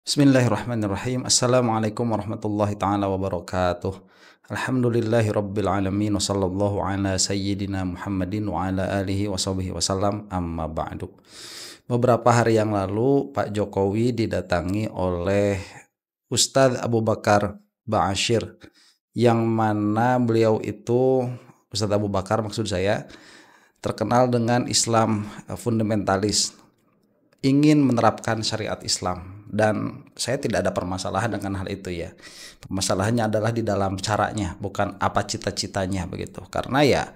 Bismillahirrahmanirrahim. Assalamualaikum warahmatullahi taala wabarakatuh. Alhamdulillahi rabbil alamin wa sallallahu ala sayyidina Muhammadin wa ala alihi wa sahbihi wasallam, amma ba'du. Beberapa hari yang lalu Pak Jokowi didatangi oleh Ustadz Abu Bakar Ba'asyir, yang mana beliau itu, Ustadz Abu Bakar maksud saya, terkenal dengan Islam fundamentalis, ingin menerapkan syariat Islam, dan saya tidak ada permasalahan dengan hal itu ya. Permasalahannya adalah di dalam caranya, bukan apa cita-citanya begitu. Karena ya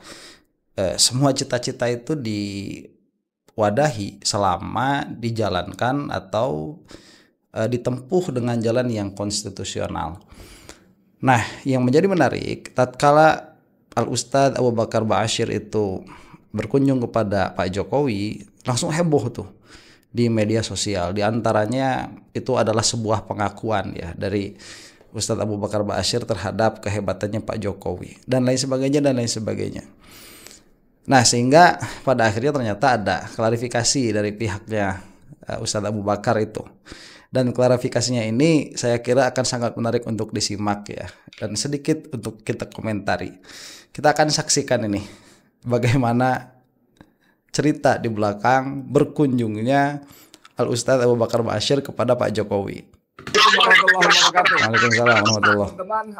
semua cita-cita itu diwadahi selama dijalankan atau ditempuh dengan jalan yang konstitusional. Nah, yang menjadi menarik tatkala Al-Ustadz Abu Bakar Ba'asyir itu berkunjung kepada Pak Jokowi, langsung heboh tuh di media sosial. Di antaranya itu adalah sebuah pengakuan ya dari Ustadz Abu Bakar Ba'asyir terhadap kehebatannya Pak Jokowi dan lain sebagainya dan lain sebagainya. Nah, sehingga pada akhirnya ternyata ada klarifikasi dari pihaknya Ustadz Abu Bakar itu. Dan klarifikasinya ini saya kira akan sangat menarik untuk disimak ya, dan sedikit untuk kita komentari. Kita akan saksikan ini bagaimana cerita di belakang berkunjungnya Al-Ustadz Abu Bakar Ba'asyir kepada Pak Jokowi. Waalaikumsalam warahmatullahi. Teman,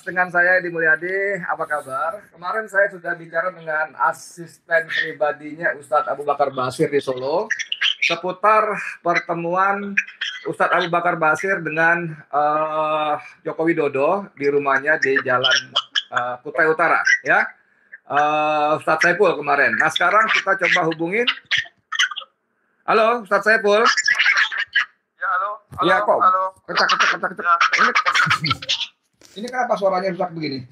dengan saya Edi Mulyadi, apa kabar? Kemarin saya sudah bicara dengan asisten pribadinya Ustadz Abu Bakar Ba'asyir di Solo seputar pertemuan Ustadz Abu Bakar Ba'asyir dengan Joko Widodo di rumahnya di Jalan Kutai Utara, ya. Ustadz Saiful kemarin. Nah, sekarang kita coba hubungin. Halo, Ustadz Saiful. Ya, halo. Iya, kok. Halo. Kecak. Ini kenapa suaranya rusak begini?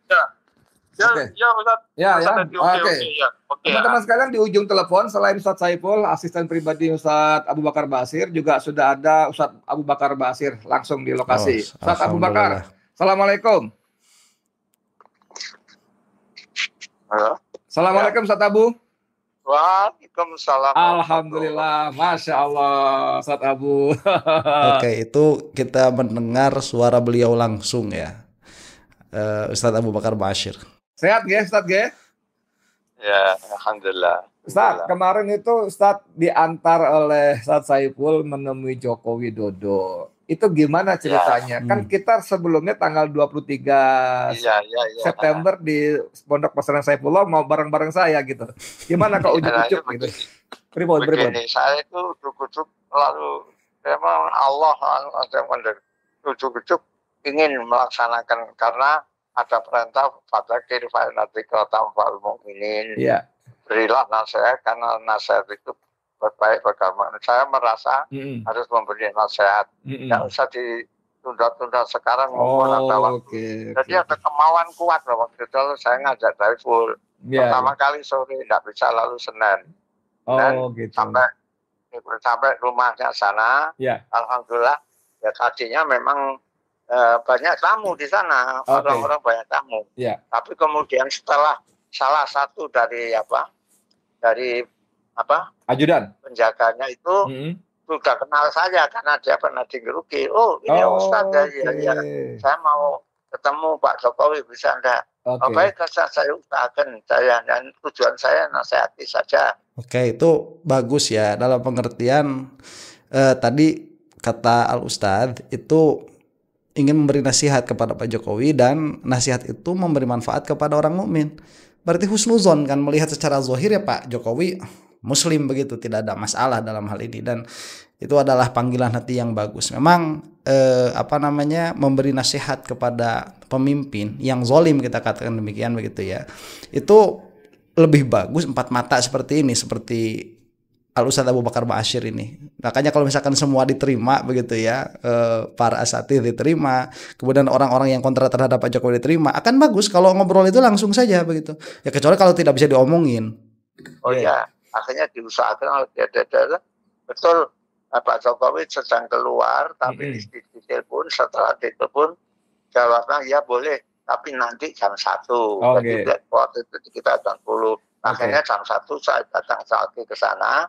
Ya, Oke. ya, Ustaz. Ya. Oke. Ya. Oke. Teman-teman sekalian, di ujung telepon selain Ustadz Saiful, asisten pribadi Ustadz Abu Bakar Ba'asyir, juga sudah ada Ustadz Abu Bakar Ba'asyir langsung di lokasi. Ustadz Abu Bakar, Assalamualaikum. Halo. Assalamualaikum Ustadz Abu. Waalaikumsalam. Alhamdulillah, Masya Allah Ustadz Abu. Oke, itu kita mendengar suara beliau langsung ya, Ustadz Abu Bakar Ba'asyir. Sehat ya Ustadz ya? Ya, alhamdulillah. Ustadz, kemarin itu Ustadz diantar oleh Ustadz Saiful menemui Joko Widodo. Itu gimana ceritanya? Ya. Kan kita sebelumnya tanggal 23 Ya. September di Pondok Pesantren Saifullah mau bareng-bareng saya gitu. Gimana kok ujuk-ujuk gitu? Pripun. Begini, saya itu ujuk-ujuk lalu memang Allah yang ujuk-ujuk ingin melaksanakan karena ada perintah fadzakir fa inna dzikra tanfa'ul mu'minin. Iya. Berilah nasihat karena nasihat itu baik bagaimana. Saya merasa harus memberi nasihat. Tidak usah ditunda-tunda sekarang maupun ada waktu. Jadi ada kemauan kuat loh waktu itu saya ngajak Saiful. Pertama kali sore tidak bisa, lalu Senin. Dan Gitu. sampai rumahnya sana. Alhamdulillah ya, tadinya memang banyak tamu di sana, orang-orang banyak tamu. Tapi kemudian setelah salah satu dari ajudan penjaganya itu sudah kenal saya karena dia pernah di Gerugi. Oh, ini Ustadz ya. Saya mau ketemu Pak Jokowi, bisa enggak? Baik, saya usahakan, dan tujuan saya nasihati saja. Oke, itu bagus ya, dalam pengertian tadi kata Al-Ustadz itu ingin memberi nasihat kepada Pak Jokowi, dan nasihat itu memberi manfaat kepada orang mukmin. Berarti husnuzon kan, melihat secara zahir ya Pak Jokowi Muslim begitu, tidak ada masalah dalam hal ini, dan itu adalah panggilan hati yang bagus. Memang memberi nasihat kepada pemimpin yang zalim, kita katakan demikian begitu ya, itu lebih bagus empat mata seperti ini, seperti Al-Ustadz Abu Bakar Ba'asyir ini. Makanya kalau misalkan semua diterima begitu ya, para asatidz diterima, kemudian orang-orang yang kontra terhadap Pak Jokowi diterima, akan bagus kalau ngobrol itu langsung saja begitu. Ya kecuali kalau tidak bisa diomongin. Oh ya, akhirnya diusahakan oleh dia. Betul, Pak Jokowi sedang keluar, tapi ditelepon, setelah ditelepon jawabnya ya boleh, tapi nanti jam 1. Jadi waktu itu kita jam 10. Akhirnya jam 1 saya datang lagi ke sana.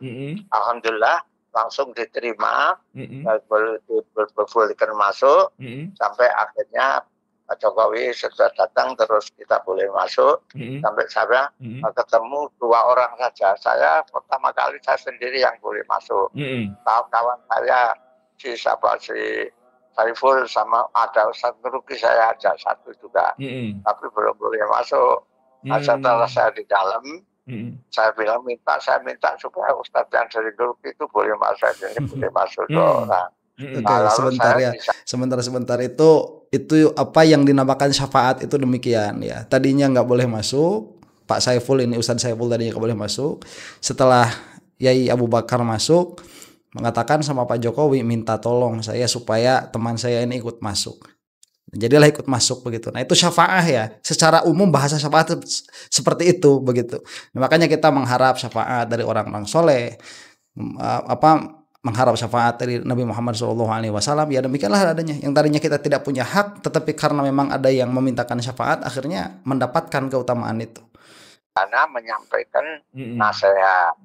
Alhamdulillah langsung diterima, bolehkan masuk, sampai akhirnya Pak Jokowi sudah datang, terus kita boleh masuk, sampai saya ketemu 2 orang saja. Saya pertama kali saya sendiri yang boleh masuk. Kawan saya si Saiful sama ada Ustadz Nuruki, saya ajak satu juga, tapi belum boleh masuk. Setelah saya di dalam, saya saya minta supaya Ustadz yang dari Nuruki itu boleh masuk, ini boleh masuk 2 orang. Oke, sebentar ya. Sebentar itu apa yang dinamakan syafaat itu demikian ya. Tadinya nggak boleh masuk, Pak Saiful ini Ustadz Saiful tadinya nggak boleh masuk. Setelah Yai Abu Bakar masuk, mengatakan sama Pak Jokowi, minta tolong saya supaya teman saya ini ikut masuk. Jadilah ikut masuk begitu. Nah itu syafaat ya. Secara umum bahasa syafaat seperti itu begitu. Nah, makanya kita mengharap syafaat dari orang-orang soleh. Mengharap syafaat dari Nabi Muhammad SAW, ya demikianlah adanya. Yang tadinya kita tidak punya hak, tetapi karena memang ada yang memintakan syafaat, akhirnya mendapatkan keutamaan itu. Karena menyampaikan nasihat,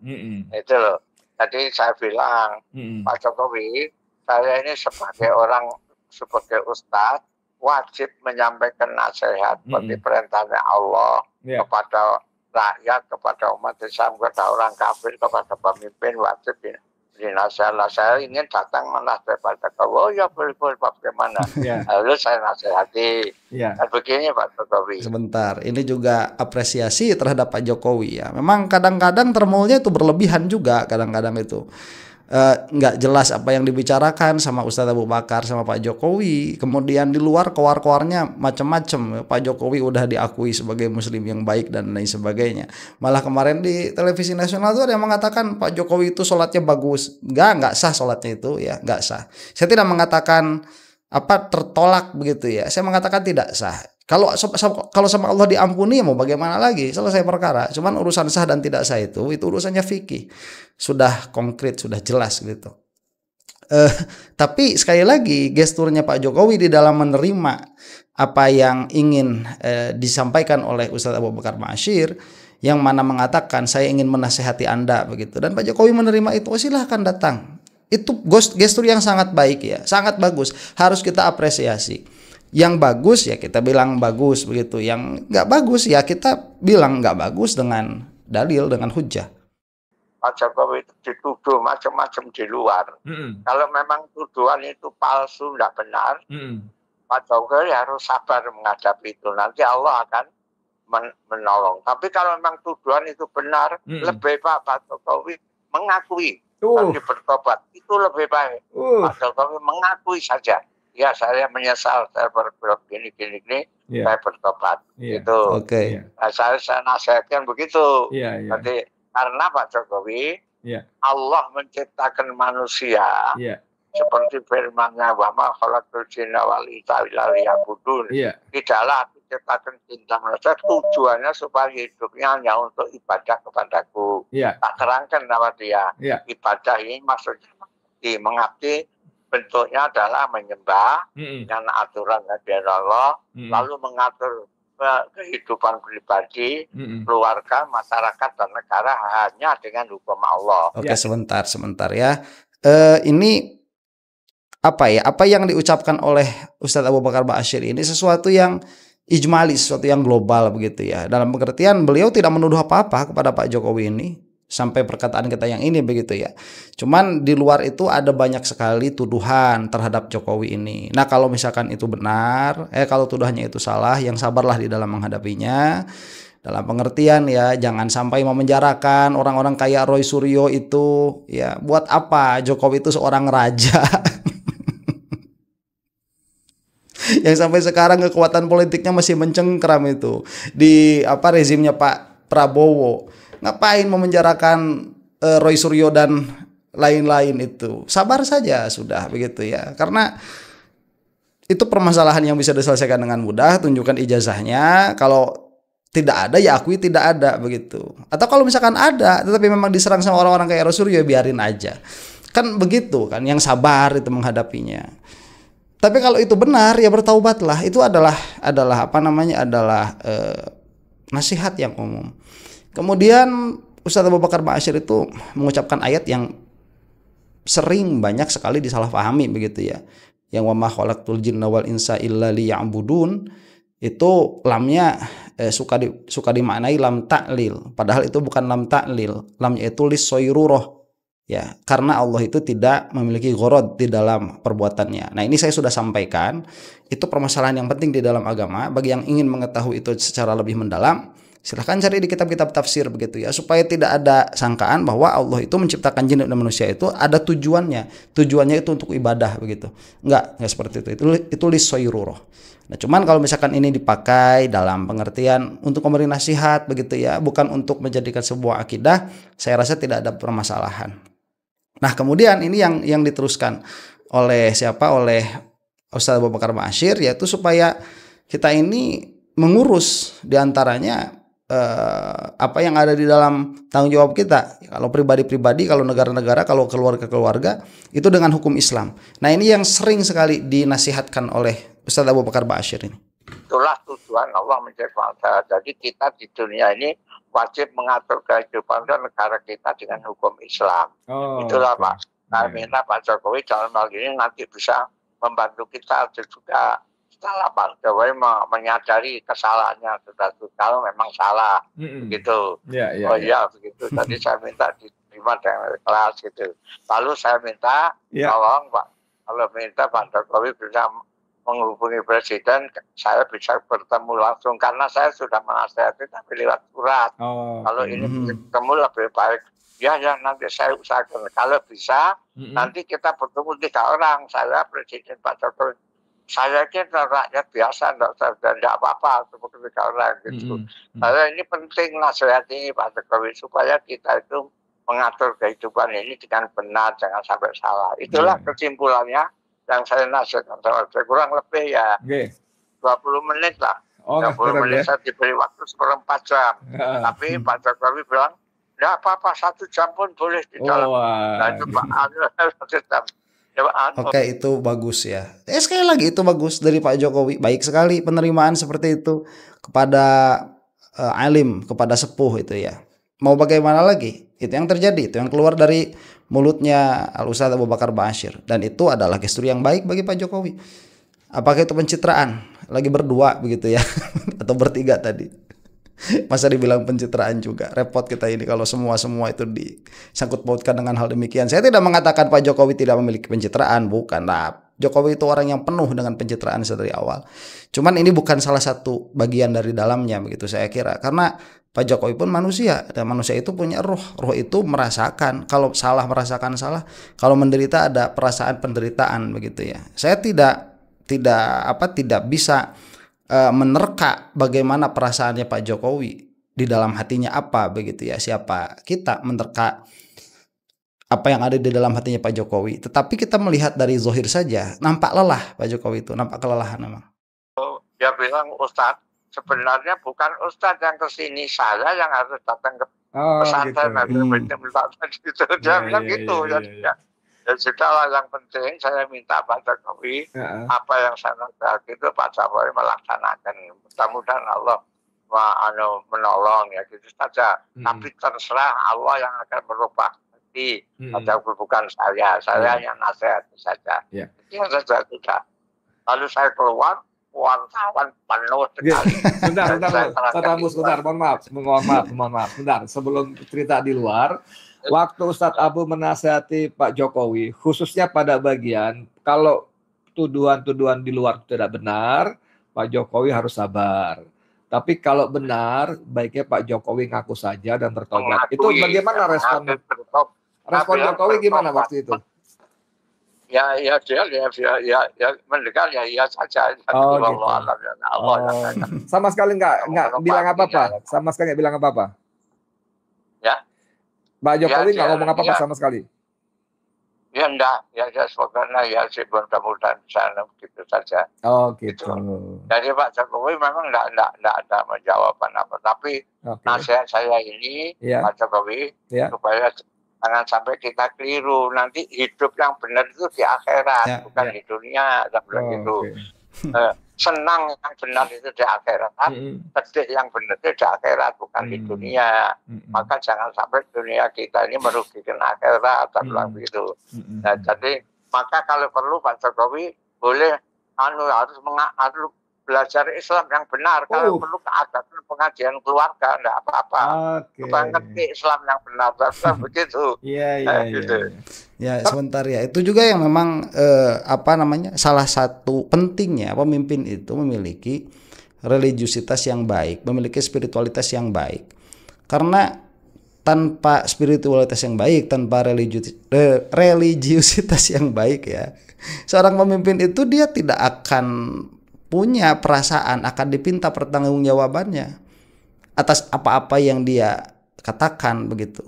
itu loh. Tadi saya bilang, Pak Jokowi, saya ini sebagai ustadz, wajib menyampaikan nasihat seperti perintahnya Allah kepada rakyat, kepada umat Islam, kepada orang kafir, kepada pemimpin, wajib ini. Saya ingin datang menasihati Pak Jokowi. Oh ya boleh bagaimana? Lalu saya nasihati. Dan begini Pak Jokowi. Sebentar, ini juga apresiasi terhadap Pak Jokowi ya. Memang kadang-kadang termolnya itu berlebihan juga, kadang-kadang itu nggak jelas apa yang dibicarakan sama Ustadz Abu Bakar sama Pak Jokowi. Kemudian di luar koar-koarnya macam-macam. Pak Jokowi udah diakui sebagai muslim yang baik dan lain sebagainya. Malah kemarin di televisi nasional tuh ada yang mengatakan Pak Jokowi itu sholatnya bagus. Nggak sah sholatnya itu ya, nggak sah. Saya tidak mengatakan tertolak begitu ya. Saya mengatakan tidak sah. Kalau sama Allah diampuni mau bagaimana lagi, selesai perkara. Cuman urusan sah dan tidak sah itu urusannya fikih, sudah konkret, sudah jelas gitu. Tapi sekali lagi gesturnya Pak Jokowi di dalam menerima apa yang ingin disampaikan oleh Ustadz Abu Bakar Ba'asyir, yang mana mengatakan saya ingin menasehati Anda begitu, dan Pak Jokowi menerima itu, silahkan datang. Itu gestur yang sangat baik ya, sangat bagus, harus kita apresiasi. Yang bagus ya kita bilang bagus begitu, yang nggak bagus ya kita bilang nggak bagus dengan dalil, dengan hujah. Pak Jokowi itu dituduh macam-macam di luar. Kalau memang tuduhan itu palsu, nggak benar, Pak Jokowi harus sabar menghadapi itu. Nanti Allah akan menolong. Tapi kalau memang tuduhan itu benar, lebih baik Pak Jokowi mengakui dan bertobat. Itu lebih baik. Pak Jokowi mengakui saja. Ya saya menyesal, saya berbuat gini, saya bertobat. Itu. Nah, saya nasihatkan begitu. Nanti karena Pak Jokowi, Allah menciptakan manusia seperti firman-Nya, wa ma khalaqtul jinna wal insa illa liya'budun. Tidaklah aku ciptakan cinta manusia, tujuannya supaya hidupnya hanya untuk ibadah kepadaku. Tak terangkan nama dia. Ibadah ini maksudnya mengabdi. Bentuknya adalah menyembah dengan aturan dari Allah, lalu mengatur kehidupan pribadi, keluarga, masyarakat, dan negara hanya dengan hukum Allah. Oke, sebentar ya. Ini apa yang diucapkan oleh Ustadz Abu Bakar Ba'asyir ini sesuatu yang ijmali, sesuatu yang global begitu ya. Dalam pengertian beliau tidak menuduh apa-apa kepada Pak Jokowi ini. Sampai perkataan kita yang ini begitu ya. Cuman di luar itu ada banyak sekali tuduhan terhadap Jokowi ini. Nah kalau misalkan itu benar, kalau tuduhannya itu salah, yang sabarlah di dalam menghadapinya. Dalam pengertian ya, jangan sampai memenjarakan orang-orang kayak Roy Suryo itu. Ya buat apa Jokowi itu seorang raja yang sampai sekarang kekuatan politiknya masih mencengkram itu di rezimnya Pak Prabowo. Ngapain memenjarakan Roy Suryo dan lain-lain itu? Sabar saja sudah begitu ya. Karena itu permasalahan yang bisa diselesaikan dengan mudah. Tunjukkan ijazahnya. Kalau tidak ada ya akui tidak ada begitu. Atau kalau misalkan ada tetapi memang diserang sama orang-orang kayak Roy Suryo, ya biarin aja. Kan begitu kan, yang sabar itu menghadapinya. Tapi kalau itu benar ya bertaubatlah. Itu adalah nasihat yang umum. Kemudian Ustadz Abu Bakar Ba'asyir itu mengucapkan ayat yang sering banyak sekali disalahpahami begitu ya. Yang wa ma khalaqtul jinna wal insa illa liya'budun, itu lamnya suka dimaknai lam ta'lil, padahal itu bukan lam ta'lil. Lamnya itu lis soyruroh ya, karena Allah itu tidak memiliki ghorod di dalam perbuatannya. Nah, ini saya sudah sampaikan, itu permasalahan yang penting di dalam agama. Bagi yang ingin mengetahui itu secara lebih mendalam, silahkan cari di kitab-kitab tafsir begitu ya, supaya tidak ada sangkaan bahwa Allah itu menciptakan jin dan manusia itu ada tujuannya itu untuk ibadah begitu. Enggak seperti itu lis soyruroh. Nah, cuman kalau misalkan ini dipakai dalam pengertian untuk memberi nasihat begitu ya, bukan untuk menjadikan sebuah akidah, saya rasa tidak ada permasalahan. Nah, kemudian ini yang diteruskan oleh siapa? Oleh Ustaz Abu Bakar Ba'asyir, yaitu supaya kita ini mengurus diantaranya apa yang ada di dalam tanggung jawab kita. Kalau pribadi-pribadi, kalau negara-negara, kalau keluarga-keluarga, itu dengan hukum Islam. Nah, ini yang sering sekali dinasihatkan oleh Ustaz Abu Bakar Ba'asyir ini. Itulah tujuan Allah menciptakan bangsa. Jadi kita di dunia ini wajib mengatur kehidupan negara kita dengan hukum Islam. Itulah Pak. Saya minta Pak Jokowi dalam hal ini nanti bisa membantu kita juga setelah Pak Jokowi menyadari kesalahannya sudah kalau memang salah begitu. Begitu. Jadi saya minta diterima dengan ikhlas gitu. Lalu saya minta tolong Pak, kalau minta Pak Jokowi bisa menghubungi Presiden, saya bisa bertemu langsung karena saya sudah menasihati tapi lewat surat. Kalau ini bertemu lebih baik. Ya nanti saya usahakan. Kalau bisa nanti kita bertemu 3 orang. Saya Presiden Pak Jokowi. Saya kira rakyat biasa tidak apa-apa seperti 3 orang gitu. Saya ini penting nasihat ini Pak Jokowi supaya kita itu mengatur kehidupan ini dengan benar, jangan sampai salah. Itulah kesimpulannya yang saya nasihatkan sama saya, kurang lebih ya 20 menit lah. 20 menit saya diberi waktu 1/4 jam. Tapi Pak Jokowi bilang, tidak apa-apa 1 jam pun boleh di dalam. Oke, itu bagus ya. Sekali lagi itu bagus dari Pak Jokowi. Baik sekali penerimaan seperti itu kepada alim, kepada sepuh itu ya. Mau bagaimana lagi? Itu yang terjadi, itu yang keluar dari mulutnya Al-Ustaz Abu Bakar Ba'asyir. Dan itu adalah gestur yang baik bagi Pak Jokowi. Apakah itu pencitraan? Lagi berdua begitu ya. Atau bertiga tadi. Masa dibilang pencitraan juga. Repot kita ini kalau semua itu disangkut pautkan dengan hal demikian. Saya tidak mengatakan Pak Jokowi tidak memiliki pencitraan. Bukan. Nah, Jokowi itu orang yang penuh dengan pencitraan dari awal. Cuman ini bukan salah satu bagian dari dalamnya begitu saya kira. Karena Pak Jokowi pun manusia, dan manusia itu punya roh. Roh itu merasakan, kalau salah merasakan salah, kalau menderita ada perasaan penderitaan begitu ya. Saya tidak bisa menerka bagaimana perasaannya Pak Jokowi di dalam hatinya apa begitu ya. Siapa kita menerka apa yang ada di dalam hatinya Pak Jokowi? Tetapi kita melihat dari zahir saja, nampak lelah Pak Jokowi itu, nampak kelelahan memang. Dia bilang Ustadz, sebenarnya bukan Ustadz yang kesini, saya yang harus datang ke pesantren gitu. Dia bilang gitu. Ya sudahlah, yang penting saya minta Pak Jokowi apa yang saya nasihat itu Pak Jokowi melaksanakan. Mudah-mudahan Allah menolong ya gitu saja. Tapi terserah Allah yang akan merubah hati. Bukan saya hanya nasihat saja. Itu saja sudah. Lalu saya keluar, wartawan penuh sekali. Bentar, mohon maaf. Bentar, sebelum cerita di luar, waktu Ustadz Abu menasihati Pak Jokowi, khususnya pada bagian kalau tuduhan-tuduhan di luar tidak benar, Pak Jokowi harus sabar. Tapi kalau benar, baiknya Pak Jokowi ngaku saja dan bertobat. Itu bagaimana respon Jokowi gimana waktu itu? Ya mendengar ya saja. Sama sekali nggak bilang apa-apa. Sama sekali nggak bilang apa-apa. Ya. Pak Jokowi nggak ngomong apa-apa sama sekali. Ya enggak, ya semoga ya sih mudah-mudahan bisa gitu saja. Oh gitu. Jadi Pak Jokowi memang enggak ada menjawab apa, tapi nasihat saya ini Pak Jokowi supaya jangan sampai kita keliru, nanti hidup yang benar itu di akhirat, bukan di dunia, gitu. senang yang benar itu di akhirat, sedih yang benar itu di akhirat, bukan di dunia. Maka jangan sampai dunia kita ini merugikan akhirat, begitu. Nah, jadi maka kalau perlu Pak Jokowi boleh harus belajar Islam yang benar. Kalau perlu keagamaan pengajian keluarga, enggak apa-apa. Supaya ngerti Islam yang benar, begitu. Iya. Ya, sebentar ya. Itu juga yang memang salah satu pentingnya pemimpin itu memiliki religiusitas yang baik, memiliki spiritualitas yang baik. Karena tanpa spiritualitas yang baik, tanpa religiusitas yang baik ya, seorang pemimpin itu dia tidak akan punya perasaan akan dipinta pertanggungjawabannya atas apa-apa yang dia katakan begitu.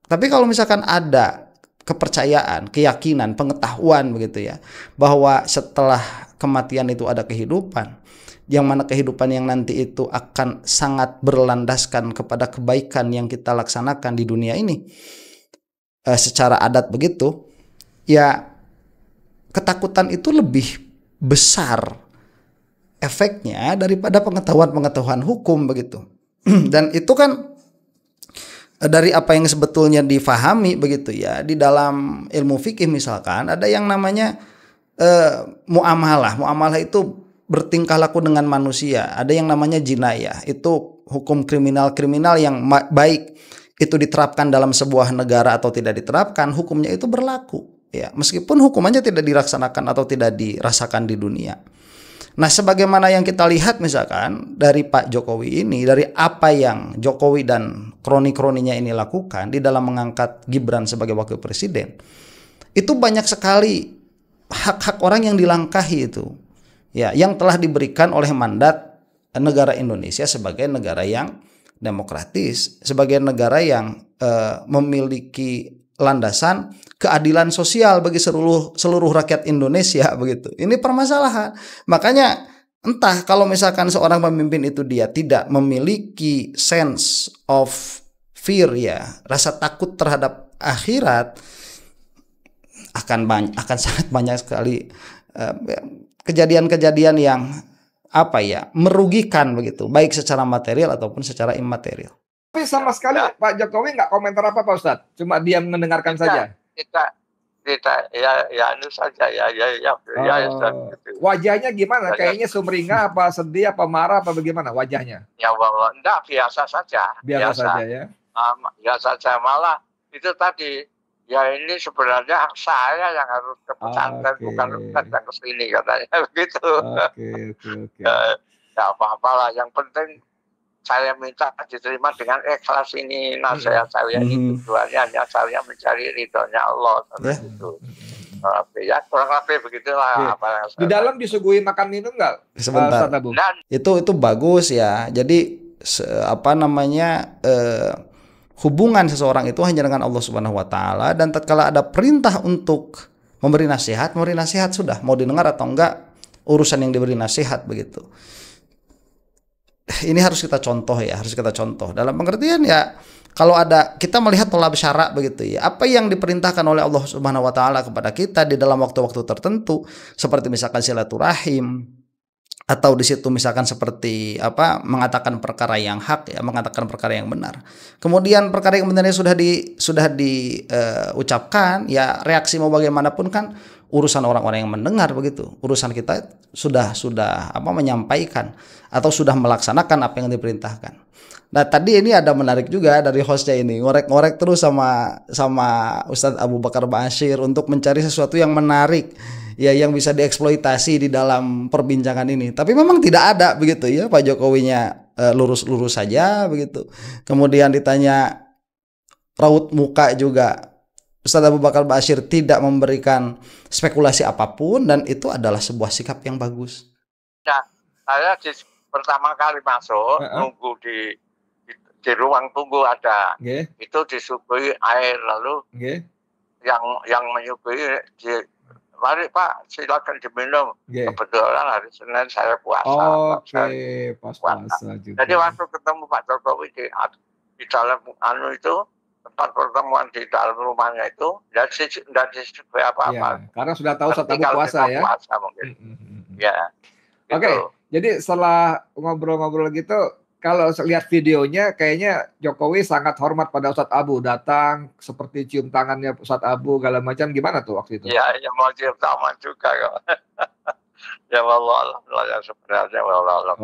Tapi kalau misalkan ada kepercayaan, keyakinan, pengetahuan begitu ya, bahwa setelah kematian itu ada kehidupan, yang mana kehidupan yang nanti itu akan sangat berlandaskan kepada kebaikan yang kita laksanakan di dunia ini secara adat begitu, ya ketakutan itu lebih besar efeknya daripada pengetahuan hukum begitu. Dan itu kan dari apa yang sebetulnya difahami begitu ya, di dalam ilmu fikih misalkan ada yang namanya muamalah itu bertingkah laku dengan manusia. Ada yang namanya jinayah, itu hukum kriminal yang baik itu diterapkan dalam sebuah negara atau tidak diterapkan, hukumnya itu berlaku ya, meskipun hukumannya tidak dilaksanakan atau tidak dirasakan di dunia. Nah, sebagaimana yang kita lihat misalkan dari Pak Jokowi ini, dari apa yang Jokowi dan kroni-kroninya ini lakukan di dalam mengangkat Gibran sebagai wakil presiden, itu banyak sekali hak-hak orang yang dilangkahi itu, ya, yang telah diberikan oleh mandat negara Indonesia sebagai negara yang demokratis, sebagai negara yang memiliki landasan keadilan sosial bagi seluruh rakyat Indonesia begitu. Ini permasalahan. Makanya entah kalau misalkan seorang pemimpin itu dia tidak memiliki sense of fear ya, rasa takut terhadap akhirat, akan sangat banyak sekali kejadian-kejadian yang merugikan begitu, baik secara material ataupun secara imaterial. Tapi sama sekali Pak Jokowi nggak komentar apa Pak Ustadz, cuma diam mendengarkan saja. Tidak, ya itu saja ya. Wajahnya gimana? Kayaknya sumringah, apa sedih, apa marah, apa bagaimana wajahnya? Ya enggak, biasa saja. Biasa saja ya. Biasa saja, malah itu tadi. Ya ini sebenarnya saya yang harus ke pesantren, bukan Ustadz yang kesini katanya begitu. Oke. Ya apa-apalah, yang penting saya minta diterima dengan ikhlas ini nasihat saya ini, tujuannya hanya saya mencari ridhonya Allah itu. Ya kurang lebih begitulah apa yang saya. Di dalam disuguhi makan minum nggak? Sebentar. Itu bagus ya. Jadi hubungan seseorang itu hanya dengan Allah Subhanahu wa taala, dan tatkala ada perintah untuk memberi nasihat sudah, mau didengar atau enggak urusan yang diberi nasihat begitu. Ini harus kita contoh dalam pengertian ya, kalau ada kita melihat tolak syara begitu ya, apa yang diperintahkan oleh Allah Subhanahu wa taala kepada kita di dalam waktu-waktu tertentu, seperti misalkan silaturahim, atau di situ misalkan seperti mengatakan perkara yang hak ya, mengatakan perkara yang benar. Kemudian perkara yang benarnya sudah diucapkan ya, reaksi mau bagaimanapun kan urusan orang-orang yang mendengar begitu. Urusan kita sudah menyampaikan atau sudah melaksanakan apa yang diperintahkan. Nah, tadi ini ada menarik juga dari hostnya ini, ngorek-ngorek terus sama Ustadz Abu Bakar Ba'asyir untuk mencari sesuatu yang menarik ya, yang bisa dieksploitasi di dalam perbincangan ini. Tapi memang tidak ada begitu ya, Pak Jokowinya lurus-lurus saja begitu. Kemudian ditanya raut muka juga, Ustadz Abu Bakar Ba'asyir tidak memberikan spekulasi apapun, dan itu adalah sebuah sikap yang bagus. Ya, saya pertama kali masuk nunggu di ruang tunggu ada, itu disuguhi air, lalu yang menyuguhi mari Pak silakan diminum. Kebetulan hari Senin saya puasa. Pas puasa juga. Jadi waktu ketemu Pak Jokowi di dalam itu, tempat pertemuan di dalam rumahnya itu, tidak disebut apa-apa. Ya, karena sudah tahu saat Abu puasa ya. Puasa mungkin. Ya. Oke, jadi setelah ngobrol-ngobrol gitu, kalau lihat videonya kayaknya Jokowi sangat hormat pada Ustadz Abu, datang seperti cium tangannya Ustadz Abu segala macam. Gimana tuh waktu itu? Ya mau cium tangan juga kok. Ya Allah yang sebenarnya Allah.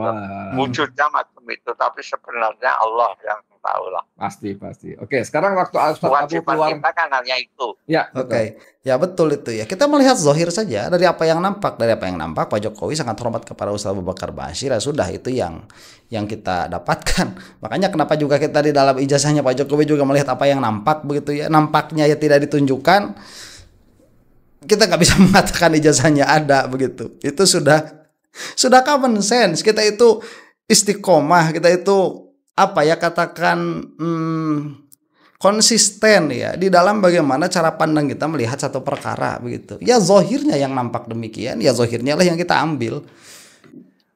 Wujudnya macam itu, tapi sebenarnya Allah yang tahu lah. Pasti. Oke, sekarang waktu Ustadz Abu keluar, kita kan hanya itu. Ya, oke. Ya betul itu ya. Kita melihat zahir saja dari apa yang nampak. Dari apa yang nampak, Pak Jokowi sangat hormat kepada Ustadz Abu Bakar Ba'asyir. Ya sudah, itu yang kita dapatkan. Makanya kenapa juga kita di dalam ijazahnya Pak Jokowi juga melihat apa yang nampak begitu ya. Nampaknya ya tidak ditunjukkan. Kita nggak bisa mengatakan ijazahnya ada begitu. Itu sudah common sense. Kita itu istiqomah, kita itu apa ya katakan konsisten ya di dalam bagaimana cara pandang kita melihat satu perkara begitu. Ya zahirnya yang nampak demikian, ya zahirnya lah yang kita ambil.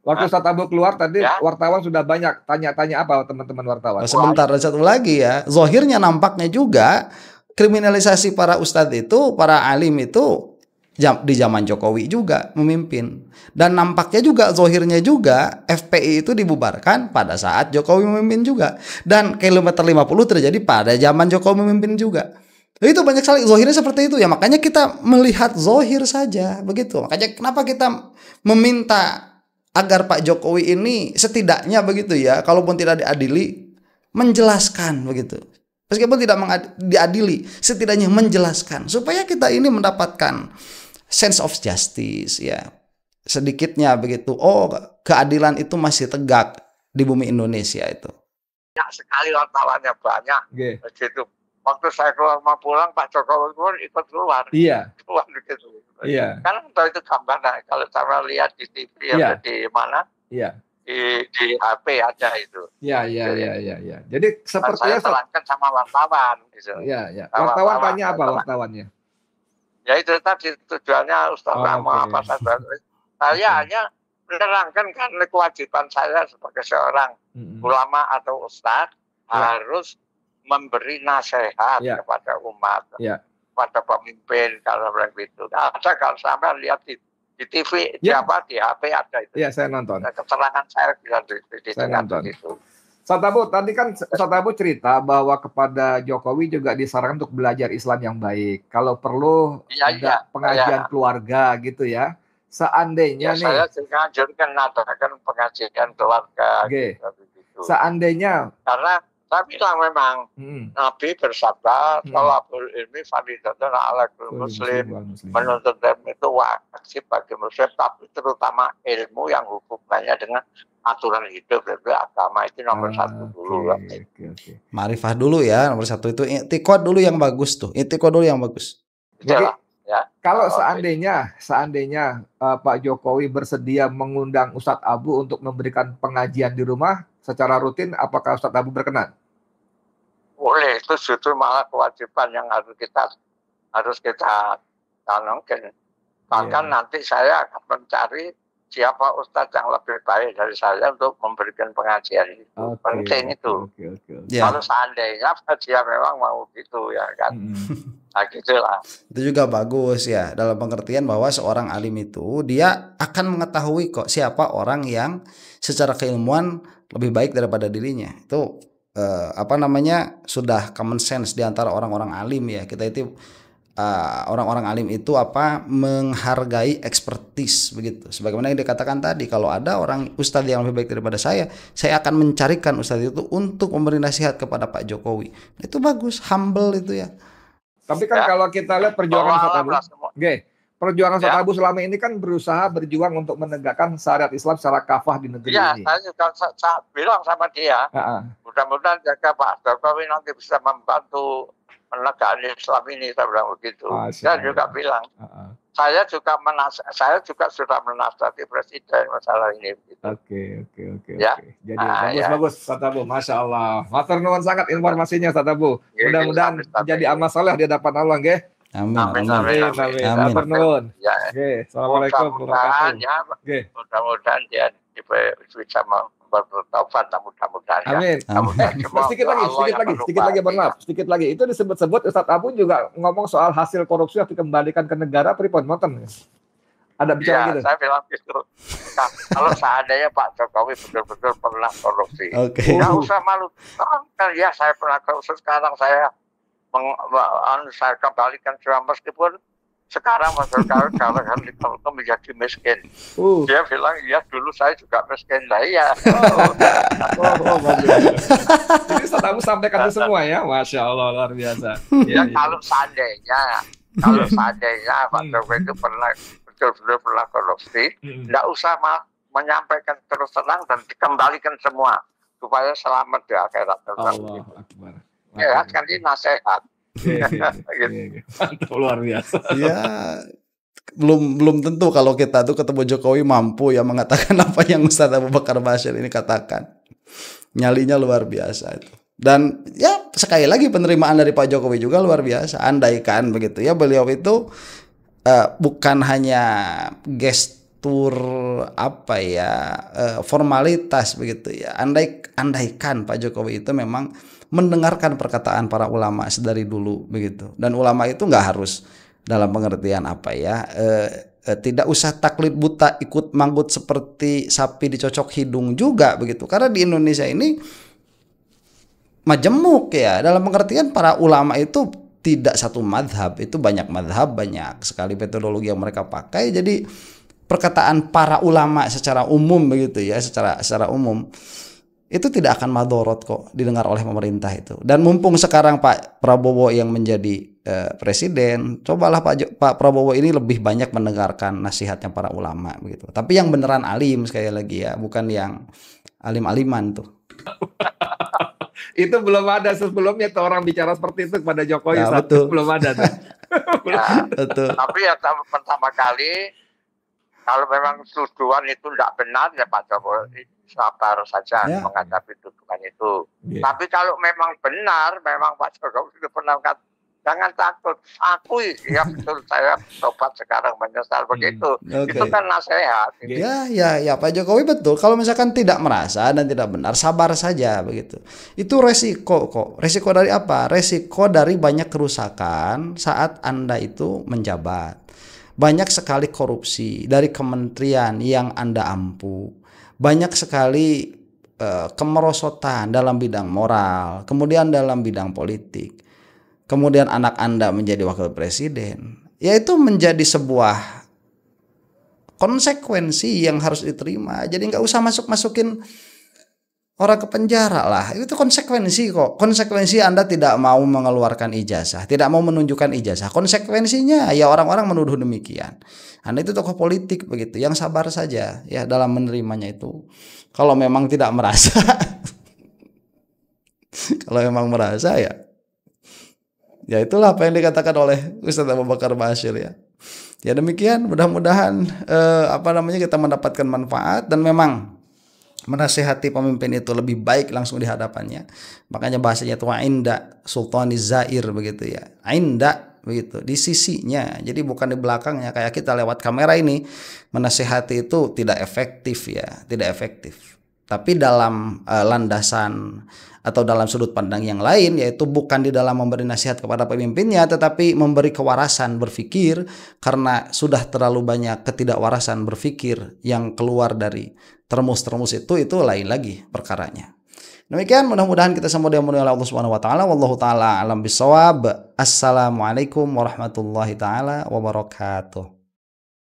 Waktu Ustadz Abu keluar tadi wartawan sudah banyak tanya-tanya apa teman-teman wartawan. Sebentar, ada satu lagi ya. Zahirnya nampaknya juga kriminalisasi para ustadz itu, para alim itu di zaman Jokowi juga memimpin. Dan nampaknya juga, zahirnya juga FPI itu dibubarkan pada saat Jokowi memimpin juga. Dan kilometer 50 terjadi pada zaman Jokowi memimpin juga. Itu banyak sekali zahirnya seperti itu ya. Makanya kita melihat zahir saja begitu. Makanya kenapa kita meminta agar Pak Jokowi ini setidaknya begitu ya, kalaupun tidak diadili, menjelaskan begitu. Meskipun tidak diadili, setidaknya menjelaskan supaya kita ini mendapatkan sense of justice ya. Sedikitnya begitu. Oh, keadilan itu masih tegak di bumi Indonesia itu. Banyak sekali wartawannya, banyak. Begitu. Waktu saya keluar mau pulang, Pak Jokowi pun ikut keluar. Iya. Keluar begitu. Iya. Karena itu gambarnya. Kalau saya lihat di TV atau di mana? Iya. Di HP aja itu. Iya. Jadi sepertinya saya terangkan sama wartawan. Gitu. Iya. Wartawan tanya apa wartawannya? Ya itu tadi tujuannya Ustaz apa saja. Saya hanya menerangkan kan kewajiban saya sebagai seorang ulama atau ustaz harus memberi nasihat kepada umat, kepada pemimpin kalau begitu. Ada kalau sampai lihat di TV, di HP ada itu. Iya, saya nonton. Keterangan saya bisa saya nonton itu. Ustadz Abu, tadi kan Ustadz Abu cerita bahwa kepada Jokowi juga disarankan untuk belajar Islam yang baik. Kalau perlu ada pengajian keluarga gitu ya. Seandainya nih. Saya juga anjurkan adakan pengajian keluarga. Gitu. Seandainya. Karena saya bilang memang Nabi bersabda, "Thalabul ilmi fardhatun 'ala kulli muslim." Menuntut ilmu itu wajib bagi muslim, tapi terutama ilmu yang hubungannya dengan aturan hidup dan agama itu nomor satu dulu. Ma'rifah dulu ya, nomor satu itu i'tiqad dulu yang bagus tuh. I'tiqad dulu yang bagus. Jadi, kalau seandainya Pak Jokowi bersedia mengundang Ustadz Abu untuk memberikan pengajian di rumah secara rutin, apakah Ustadz Abu berkenan? Boleh, itu justru malah kewajiban yang harus kita tanamkan. Bahkan nanti saya akan mencari siapa ustadz yang lebih baik dari saya untuk memberikan pengajian itu. Penting itu. Kalau seandainya dia memang mau gitu ya kan. Nah gitulah. Itu juga bagus ya, dalam pengertian bahwa seorang alim itu dia akan mengetahui kok siapa orang yang secara keilmuan lebih baik daripada dirinya. Itu sudah common sense di antara orang-orang alim ya. Kita itu orang-orang alim itu menghargai expertise begitu. Sebagaimana yang dikatakan tadi, kalau ada orang ustadz yang lebih baik daripada saya akan mencarikan ustadz itu untuk memberi nasihat kepada Pak Jokowi. Itu bagus, humble itu ya. Tapi kan kalau kita lihat perjuangan Ustadz Abu, perjuangan Ustadz Abu selama ini kan berusaha berjuang untuk menegakkan syariat Islam secara kafah di negeri ini. Saya juga bilang sama dia, mudah-mudahan jaga Pak Jokowi nanti bisa membantu menegakkan Islam ini, saya bilang begitu. Saya juga bilang, saya juga sudah menasihati presiden masalah ini. Oke. Jadi bagus Ustadz Abu, masya Allah. Matur nuwun sangat informasinya Ustadz Abu. Mudah-mudahan menjadi amal saleh di hadapan Allah, nggih. Amin. Matur nuwun. Assalamualaikum warahmatullahi wabarakatuh. Mudah-mudahan dia bisa bertobat, mudah-mudahan. Amin. Sedikit lagi, maaf. Sedikit lagi. Itu disebut-sebut Ustadz Abu juga ngomong soal hasil korupsi yang dikembalikan ke negara pripun, ngoten. Ada bicara gitu? Saya bilang gitu. Nah, kalau seandainya Pak Jokowi betul-betul pernah korupsi, nggak usah malu. Ya saya pernah korupsi, sekarang saya saya kembalikan semua, meskipun sekarang kalau menjadi miskin. Dia bilang, iya dulu saya juga miskin. Lah iya. Jadi Ustaz sampaikan itu semua ya, Masya Allah, luar biasa. Ya kalau seandainya Pak Jokowi itu betul-betul pernah korupsi, nggak usah menyampaikan terus terang dan dikembalikan semua supaya selamat di akhirat. Allah Akbar. Ya kan ini nasihat. Mantap, luar biasa. Ya belum tentu kalau kita tuh ketemu Jokowi mampu ya mengatakan apa yang Ustaz Abu Bakar Bashir ini katakan. Nyalinya luar biasa itu. Dan ya sekali lagi penerimaan dari Pak Jokowi juga luar biasa. Andaikan begitu ya, beliau itu bukan hanya gestur apa ya, formalitas begitu ya. Andaikan Pak Jokowi itu memang mendengarkan perkataan para ulama sedari dulu begitu. Dan ulama itu nggak harus dalam pengertian apa ya, tidak usah taklid buta ikut manggut seperti sapi dicocok hidung juga begitu. Karena di Indonesia ini majemuk ya, dalam pengertian para ulama itu tidak satu madhab, itu banyak madhab, banyak sekali metodologi yang mereka pakai. Jadi perkataan para ulama secara umum begitu ya, secara umum itu tidak akan madorot kok didengar oleh pemerintah itu. Dan mumpung sekarang Pak Prabowo yang menjadi presiden, cobalah Pak Prabowo ini lebih banyak mendengarkan nasihatnya para ulama begitu. Tapi yang beneran alim, sekali lagi ya, bukan yang alim-aliman tuh. Itu belum ada sebelumnya tuh orang bicara seperti itu kepada Jokowi. Ya, betul. Belum ada tuh. Betul. Tapi ya pertama kali kalau memang tuduhan itu tidak benar ya Pak Jokowi sabar saja menghadapi tuduhan itu. Tapi kalau memang benar, memang Pak Jokowi sudah pernah kata, jangan takut, akui ya betul saya tobat sekarang menyesal begitu. Itu kan nasihat. Ya Pak Jokowi betul. Kalau misalkan tidak merasa dan tidak benar, sabar saja begitu. Itu resiko kok. Resiko dari apa? Resiko dari banyak kerusakan saat Anda itu menjabat. Banyak sekali korupsi dari kementerian yang Anda ampu. Banyak sekali kemerosotan dalam bidang moral, kemudian dalam bidang politik. Kemudian anak Anda menjadi wakil presiden, yaitu menjadi sebuah konsekuensi yang harus diterima. Jadi nggak usah masukin orang ke penjara lah. Itu konsekuensi kok. Konsekuensi Anda tidak mau mengeluarkan ijazah, tidak mau menunjukkan ijazah. Konsekuensinya ya orang-orang menuduh demikian. Anda itu tokoh politik begitu, yang sabar saja ya dalam menerimanya itu. Kalau memang tidak merasa, kalau memang merasa ya itulah apa yang dikatakan oleh Ustaz Abu Bakar Bashir ya. Ya demikian, mudah-mudahan kita mendapatkan manfaat dan memang menasihati pemimpin itu lebih baik langsung di hadapannya. Makanya bahasanya itu inda sultaniz zair begitu ya. Inda begitu, di sisinya. Jadi bukan di belakangnya kayak kita lewat kamera ini. Menasihati itu tidak efektif ya, tidak efektif. Tapi dalam landasan atau dalam sudut pandang yang lain, yaitu bukan di dalam memberi nasihat kepada pemimpinnya, tetapi memberi kewarasan berpikir, karena sudah terlalu banyak ketidakwarasan berpikir yang keluar dari termus-termus itu lain lagi perkaranya. Demikian, mudah-mudahan kita semua dimuliakan oleh Allah Subhanahu wa taala. Wallahu taala alam bisawab. Assalamualaikum warahmatullahi taala wabarakatuh.